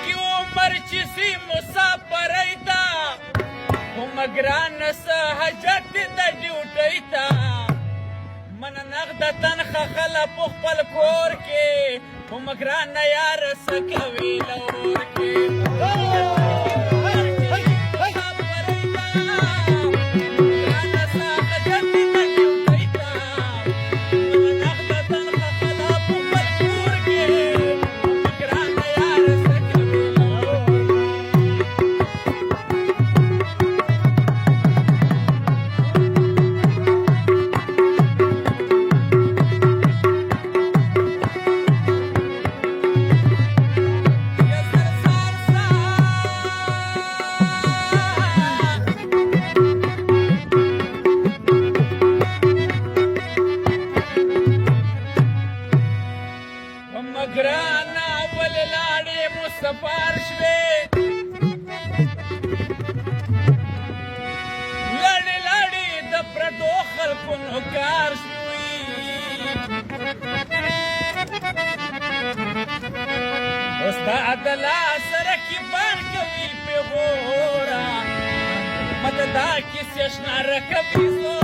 کی عمر چې سي مسافرۍ ته هم ګرانه څه حاجت د ډیوټۍ ته من نغده تنخه خله په خپل کور کې هم ګرانه یاره څه کوي لور کې ګرانه ولې لاړې مسافر شوې لاړې لاړې د پردو خلکو نوکار شوې ستا د لاس رقیبان کوي پیغوره مته دا کیسې شنه رکبې